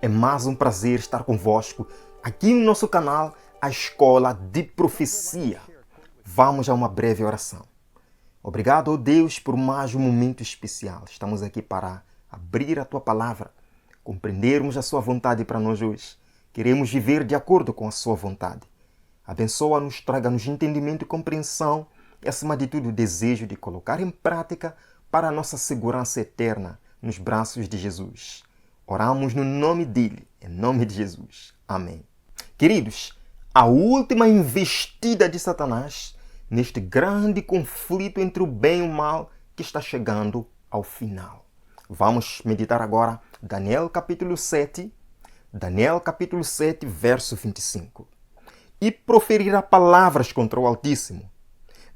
É mais um prazer estar convosco aqui no nosso canal, a Escola de Profecia. Vamos a uma breve oração. Obrigado, ó Deus, por mais um momento especial. Estamos aqui para abrir a Tua Palavra, compreendermos a Sua vontade para nós hoje. Queremos viver de acordo com a Sua vontade. Abençoa-nos, traga-nos entendimento e compreensão e, acima de tudo, o desejo de colocar em prática para a nossa segurança eterna nos braços de Jesus. Oramos no nome dele, em nome de Jesus. Amém. Queridos, a última investida de Satanás neste grande conflito entre o bem e o mal que está chegando ao final. Vamos meditar agora Daniel capítulo 7, verso 25. E proferirá palavras contra o Altíssimo,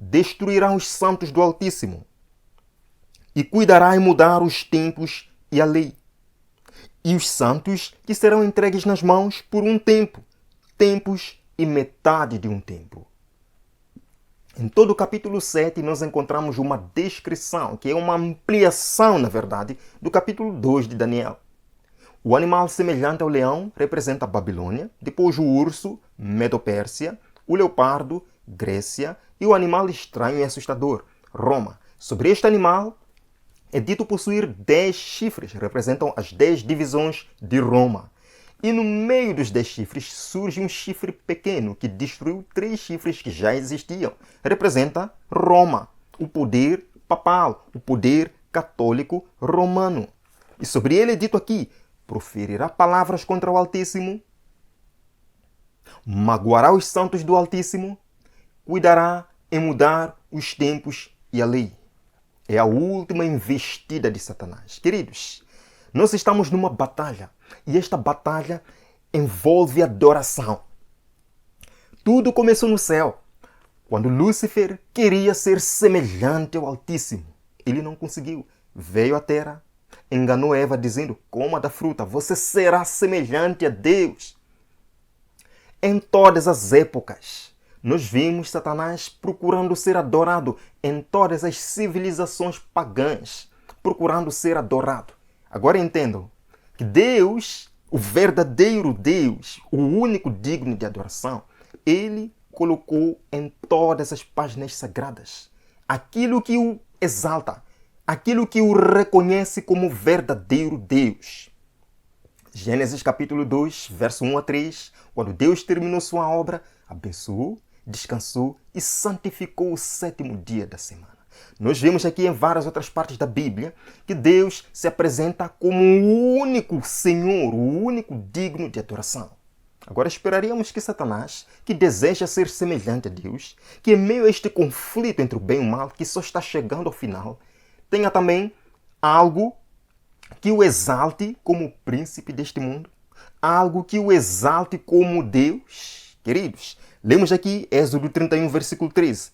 destruirá os santos do Altíssimo, e cuidará em mudar os tempos e a lei. E os santos que serão entregues nas mãos por um tempo, tempos e metade de um tempo. Em todo o capítulo 7 nós encontramos uma descrição, que é uma ampliação, na verdade, do capítulo 2 de Daniel. O animal semelhante ao leão representa a Babilônia, depois o urso, Medo-Pérsia, o leopardo, Grécia, e o animal estranho e assustador, Roma. Sobre este animal é dito possuir 10 chifres, representam as 10 divisões de Roma. E no meio dos 10 chifres surge um chifre pequeno que destruiu 3 chifres que já existiam. Representa Roma, o poder papal, o poder católico romano. E sobre ele é dito aqui: proferirá palavras contra o Altíssimo, magoará os santos do Altíssimo, cuidará em mudar os tempos e a lei. É a última investida de Satanás. Queridos, nós estamos numa batalha e esta batalha envolve adoração. Tudo começou no céu, quando Lúcifer queria ser semelhante ao Altíssimo. Ele não conseguiu. Veio à terra, enganou Eva dizendo: coma da fruta, você será semelhante a Deus. Em todas as épocas, nós vimos Satanás procurando ser adorado em todas as civilizações pagãs, procurando ser adorado. Agora entendam que Deus, o verdadeiro Deus, o único digno de adoração, ele colocou em todas as páginas sagradas aquilo que o exalta, aquilo que o reconhece como verdadeiro Deus. Gênesis capítulo 2, verso 1 a 3, quando Deus terminou sua obra, abençoou, descansou e santificou o 7º dia da semana. Nós vemos aqui em várias outras partes da Bíblia que Deus se apresenta como o único Senhor, o único digno de adoração. Agora esperaríamos que Satanás, que deseja ser semelhante a Deus, que em meio a este conflito entre o bem e o mal, que só está chegando ao final, tenha também algo que o exalte como príncipe deste mundo, algo que o exalte como Deus. Queridos, lemos aqui Êxodo 31, versículo 13.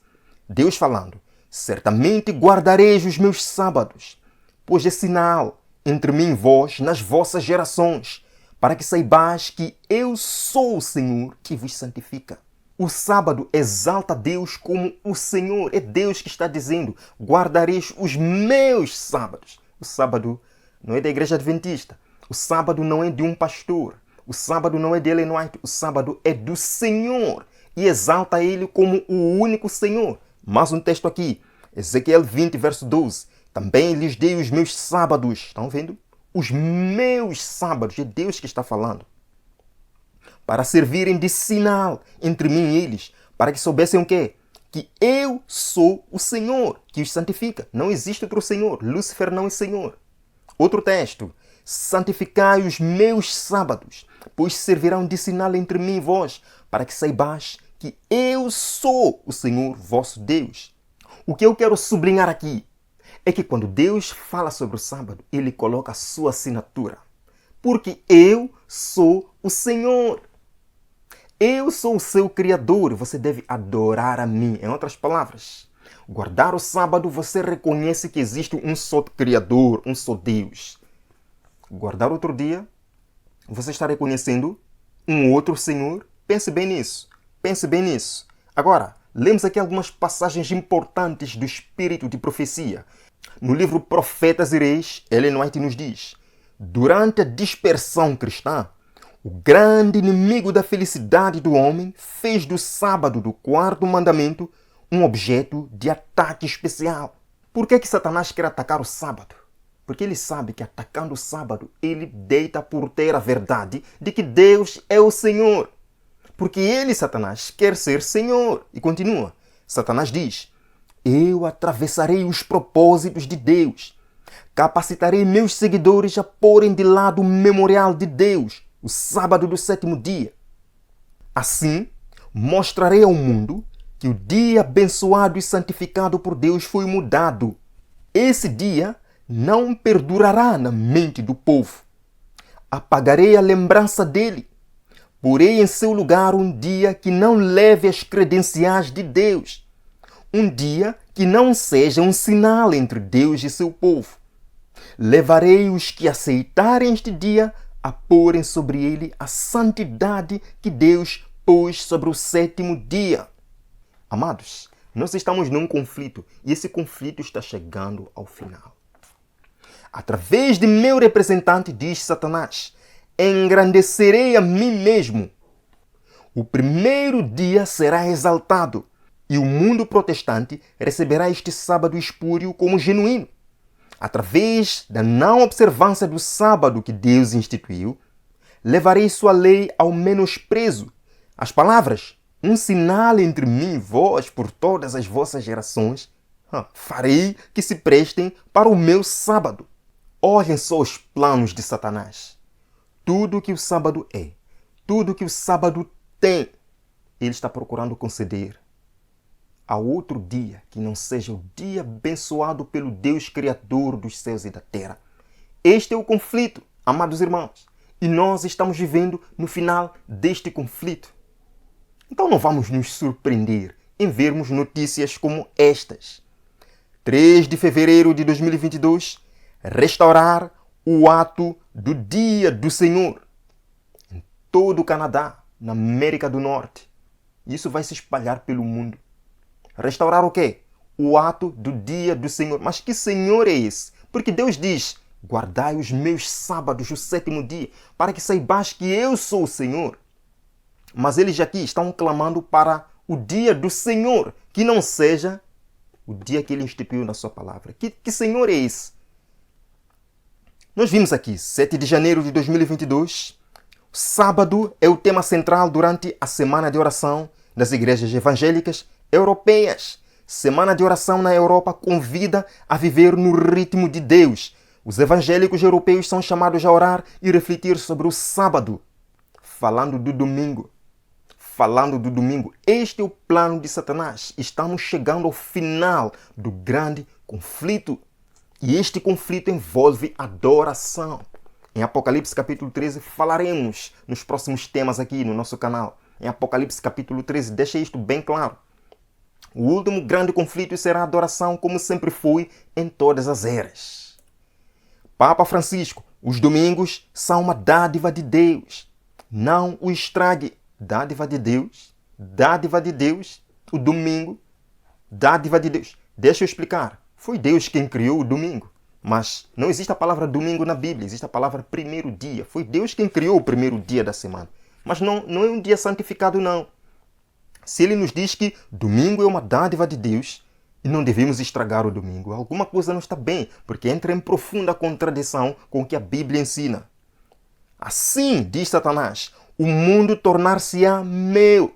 Deus falando: certamente guardareis os meus sábados, pois é sinal entre mim e vós nas vossas gerações, para que saibais que eu sou o Senhor que vos santifica. O sábado exalta Deus como o Senhor. É Deus que está dizendo: guardareis os meus sábados. O sábado não é da igreja adventista. O sábado não é de um pastor. O sábado não é de Ellen White. O sábado é do Senhor. E exalta ele como o único Senhor. Mais um texto aqui. Ezequiel 20, verso 12. Também lhes dei os meus sábados. Estão vendo? Os meus sábados. É Deus que está falando. Para servirem de sinal entre mim e eles. Para que soubessem o quê? Que eu sou o Senhor que os santifica. Não existe outro Senhor. Lúcifer não é Senhor. Outro texto. Santificai os meus sábados, pois servirão de sinal entre mim e vós, para que saibais que eu sou o Senhor vosso Deus. O que eu quero sublinhar aqui é que quando Deus fala sobre o sábado, ele coloca a sua assinatura. Porque eu sou o Senhor. Eu sou o seu Criador e você deve adorar a mim. Em outras palavras, guardar o sábado, você reconhece que existe um só Criador, um só Deus. Guardar outro dia, você está reconhecendo um outro Senhor? Pense bem nisso. Pense bem nisso. Agora, lemos aqui algumas passagens importantes do espírito de profecia. No livro Profetas e Reis, Ellen White nos diz: durante a dispersão cristã, o grande inimigo da felicidade do homem fez do sábado do quarto mandamento um objeto de ataque especial. Por que Satanás quer atacar o sábado? Porque ele sabe que atacando o sábado, ele deita por terra a verdade de que Deus é o Senhor. Porque ele, Satanás, quer ser Senhor. E continua. Satanás diz: eu atravessarei os propósitos de Deus. Capacitarei meus seguidores a porem de lado o memorial de Deus, o sábado do sétimo dia. Assim, mostrarei ao mundo que o dia abençoado e santificado por Deus foi mudado. Esse dia não perdurará na mente do povo. Apagarei a lembrança dele. Porei em seu lugar um dia que não leve as credenciais de Deus. Um dia que não seja um sinal entre Deus e seu povo. Levarei os que aceitarem este dia a porem sobre ele a santidade que Deus pôs sobre o sétimo dia. Amados, nós estamos num conflito e esse conflito está chegando ao final. Através de meu representante, diz Satanás, engrandecerei a mim mesmo. O primeiro dia será exaltado e o mundo protestante receberá este sábado espúrio como genuíno. Através da não observância do sábado que Deus instituiu, levarei sua lei ao menosprezo. As palavras, um sinal entre mim e vós por todas as vossas gerações, farei que se prestem para o meu sábado. Olhem só os planos de Satanás. Tudo que o sábado é, tudo que o sábado tem, ele está procurando conceder a outro dia que não seja o dia abençoado pelo Deus Criador dos céus e da terra. Este é o conflito, amados irmãos, e nós estamos vivendo no final deste conflito. Então não vamos nos surpreender em vermos notícias como estas. 3 de fevereiro de 2022, restaurar o ato do Dia do Senhor em todo o Canadá, na América do Norte. Isso vai se espalhar pelo mundo. Restaurar o quê? O ato do Dia do Senhor. Mas que Senhor é esse? Porque Deus diz: guardai os meus sábados, o sétimo dia, para que saibais que eu sou o Senhor. Mas eles aqui estão clamando para o Dia do Senhor, que não seja o dia que Ele instituiu na sua palavra. Que Senhor é esse? Nós vimos aqui, 7 de janeiro de 2022, sábado é o tema central durante a Semana de Oração das Igrejas Evangélicas Europeias. Semana de Oração na Europa convida a viver no ritmo de Deus. Os evangélicos europeus são chamados a orar e refletir sobre o sábado. Falando do domingo. Este é o plano de Satanás. Estamos chegando ao final do grande conflito. E este conflito envolve adoração. Em Apocalipse capítulo 13 falaremos nos próximos temas aqui no nosso canal. Em Apocalipse capítulo 13 deixa isto bem claro. O último grande conflito será a adoração, como sempre foi em todas as eras. Papa Francisco, os domingos são uma dádiva de Deus. Não o estrague. Dádiva de Deus, o domingo, dádiva de Deus. Deixa eu explicar. Foi Deus quem criou o domingo. Mas não existe a palavra domingo na Bíblia, existe a palavra primeiro dia. Foi Deus quem criou o primeiro dia da semana. Mas não é um dia santificado, não. Se Ele nos diz que domingo é uma dádiva de Deus e não devemos estragar o domingo, alguma coisa não está bem, porque entra em profunda contradição com o que a Bíblia ensina. Assim, diz Satanás, o mundo tornar-se-á meu.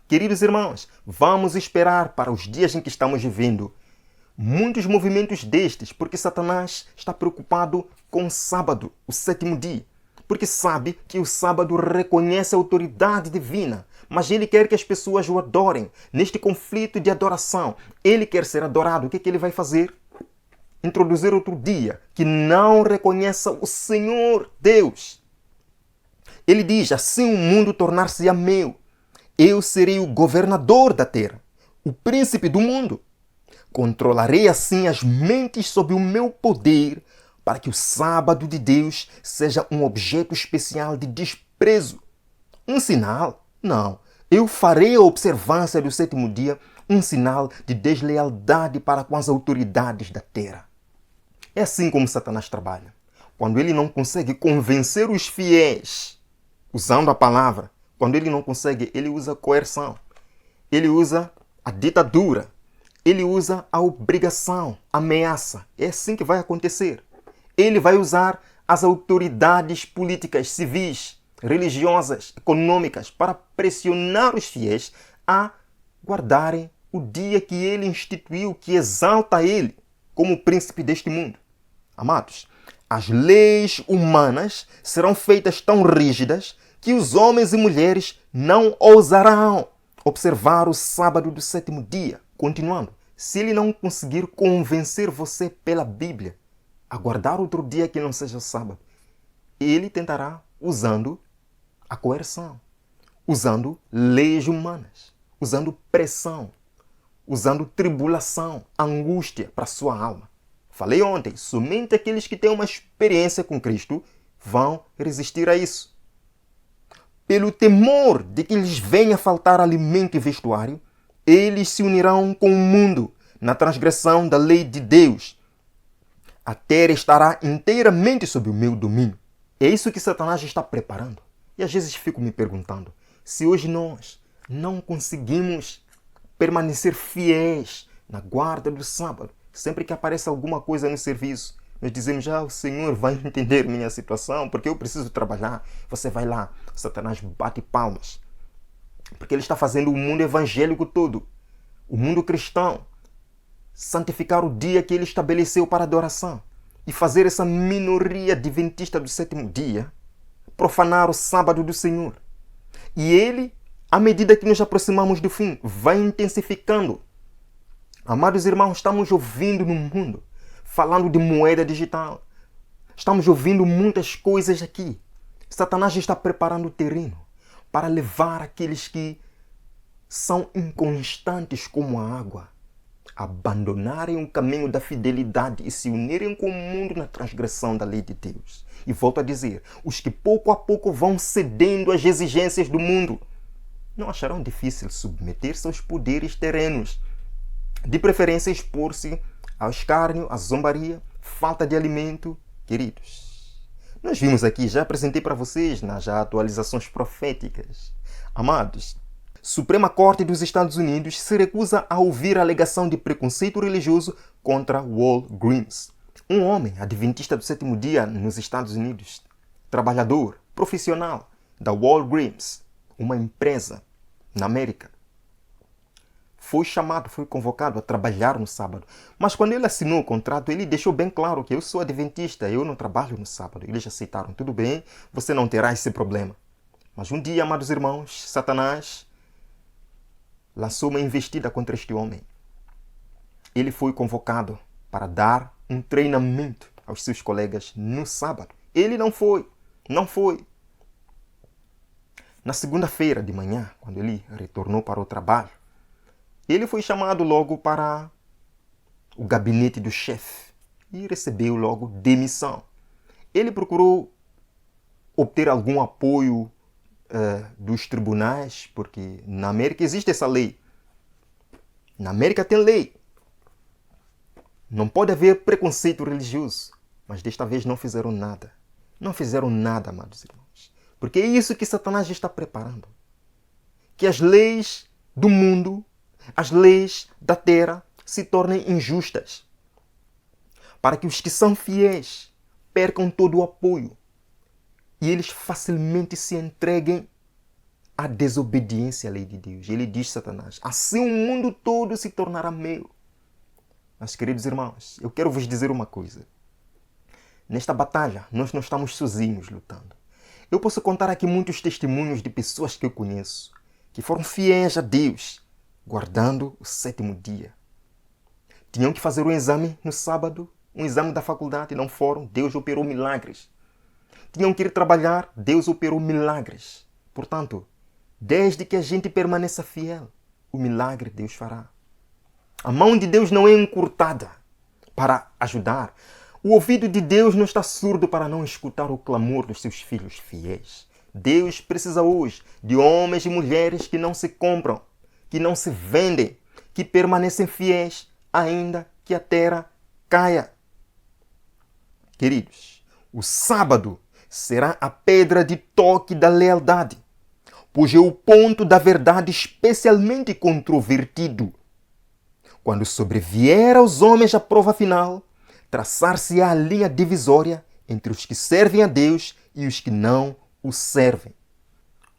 Queridos irmãos, vamos esperar para os dias em que estamos vivendo muitos movimentos destes, porque Satanás está preocupado com o sábado, o sétimo dia. Porque sabe que o sábado reconhece a autoridade divina, mas ele quer que as pessoas o adorem. Neste conflito de adoração, ele quer ser adorado. O que ele vai fazer? Introduzir outro dia que não reconheça o Senhor Deus. Ele diz, assim o mundo tornar-se-á meu. Eu serei o governador da terra, o príncipe do mundo. Controlarei assim as mentes sob o meu poder, para que o sábado de Deus seja um objeto especial de desprezo. Um sinal? Não. Eu farei a observância do sétimo dia um sinal de deslealdade para com as autoridades da terra. É assim como Satanás trabalha. quando ele não consegue convencer os fiéis usando a palavra, quando ele não consegue, ele usa coerção, ele usa a ditadura, ele usa a obrigação, a ameaça. É assim que vai acontecer. Ele vai usar as autoridades políticas, civis, religiosas, econômicas para pressionar os fiéis a guardarem o dia que ele instituiu, que exalta ele como príncipe deste mundo. Amados, as leis humanas serão feitas tão rígidas que os homens e mulheres não ousarão observar o sábado do sétimo dia. Continuando, se ele não conseguir convencer você pela Bíblia a guardar outro dia que não seja sábado, ele tentará usando a coerção, usando leis humanas, usando pressão, usando tribulação, angústia para sua alma. Falei ontem, somente aqueles que têm uma experiência com Cristo vão resistir a isso. Pelo temor de que lhes venha faltar alimento e vestuário, eles se unirão com o mundo na transgressão da lei de Deus. A terra estará inteiramente sob o meu domínio. É isso que Satanás está preparando. E às vezes fico me perguntando, se hoje nós não conseguimos permanecer fiéis na guarda do sábado, sempre que aparece alguma coisa no serviço, nós dizemos, o Senhor vai entender minha situação, porque eu preciso trabalhar. Você vai lá, Satanás bate palmas. Porque ele está fazendo o mundo evangélico todo, o mundo cristão, santificar o dia que ele estabeleceu para adoração e fazer essa minoria adventista do sétimo dia profanar o sábado do Senhor. E ele, à medida que nos aproximamos do fim, vai intensificando. Amados irmãos, estamos ouvindo no mundo falando de moeda digital. Estamos ouvindo muitas coisas aqui. Satanás está preparando o terreno para levar aqueles que são inconstantes como a água a abandonarem o caminho da fidelidade e se unirem com o mundo na transgressão da lei de Deus. E volto a dizer, os que pouco a pouco vão cedendo às exigências do mundo não acharão difícil submeter-se aos poderes terrenos, de preferência expor-se ao escárnio, à zombaria, falta de alimento. Queridos, nós vimos aqui, já apresentei para vocês nas atualizações proféticas. Amados, Suprema Corte dos Estados Unidos se recusa a ouvir a alegação de preconceito religioso contra Walgreens, um homem adventista do sétimo dia nos Estados Unidos, trabalhador, profissional da Walgreens, uma empresa na América. Foi convocado a trabalhar no sábado. Mas quando ele assinou o contrato, ele deixou bem claro que eu sou adventista, eu não trabalho no sábado. Eles aceitaram, tudo bem, você não terá esse problema. Mas um dia, amados irmãos, Satanás lançou uma investida contra este homem. Ele foi convocado para dar um treinamento aos seus colegas no sábado. Ele não foi. Na segunda-feira de manhã, quando ele retornou para o trabalho, ele foi chamado logo para o gabinete do chefe e recebeu logo demissão. Ele procurou obter algum apoio dos tribunais, porque na América existe essa lei. Na América tem lei. Não pode haver preconceito religioso. Mas desta vez não fizeram nada. Não fizeram nada, amados irmãos. Porque é isso que Satanás está preparando. Que as leis do mundo, as leis da terra se tornem injustas. Para que os que são fiéis percam todo o apoio. E eles facilmente se entreguem à desobediência à lei de Deus. Ele diz, Satanás, assim o mundo todo se tornará meu. Mas, queridos irmãos, eu quero vos dizer uma coisa. Nesta batalha, nós não estamos sozinhos lutando. Eu posso contar aqui muitos testemunhos de pessoas que eu conheço, que foram fiéis a Deus, guardando o sétimo dia. Tinham que fazer um exame no sábado, um exame da faculdade, não foram, Deus operou milagres. Tinham que ir trabalhar, Deus operou milagres. Portanto, desde que a gente permaneça fiel, o milagre Deus fará. A mão de Deus não é encurtada para ajudar. O ouvido de Deus não está surdo para não escutar o clamor dos seus filhos fiéis. Deus precisa hoje de homens e mulheres que não se compram, que não se vendem, que permanecem fiéis, ainda que a terra caia. Queridos, O sábado será a pedra de toque da lealdade, pois é o ponto da verdade especialmente controvertido. Quando sobrevier aos homens a prova final, traçar-se-á a linha divisória entre os que servem a Deus e os que não o servem.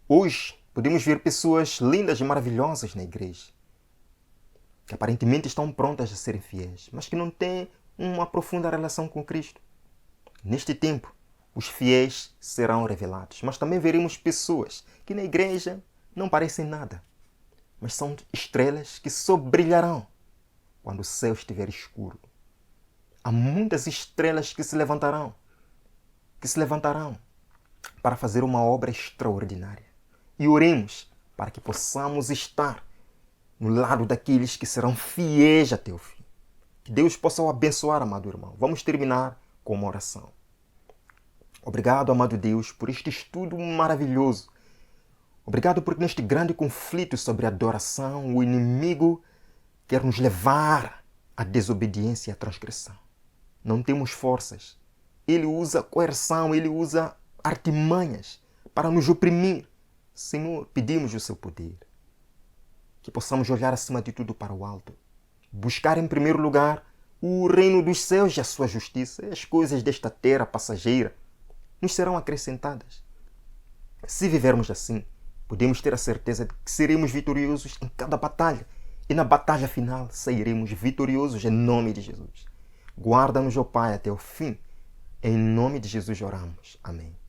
Hoje, podemos ver pessoas lindas e maravilhosas na igreja, que aparentemente estão prontas a serem fiéis, mas que não têm uma profunda relação com Cristo. Neste tempo, os fiéis serão revelados, mas também veremos pessoas que na igreja não parecem nada, mas são estrelas que só brilharão quando o céu estiver escuro. Há muitas estrelas que se levantarão para fazer uma obra extraordinária. E oremos para que possamos estar no lado daqueles que serão fiéis até o fim. Que Deus possa o abençoar, amado irmão. Vamos terminar com uma oração. Obrigado, amado Deus, por este estudo maravilhoso. Obrigado porque neste grande conflito sobre adoração, o inimigo quer nos levar à desobediência e à transgressão. Não temos forças. Ele usa coerção, ele usa artimanhas para nos oprimir. Senhor, pedimos o seu poder. Que possamos olhar acima de tudo para o alto. Buscar em primeiro lugar o reino dos céus e a sua justiça. As coisas desta terra passageira nos serão acrescentadas. Se vivermos assim, podemos ter a certeza de que seremos vitoriosos em cada batalha. E na batalha final sairemos vitoriosos em nome de Jesus. Guarda-nos, ó Pai, até o fim. Em nome de Jesus oramos. Amém.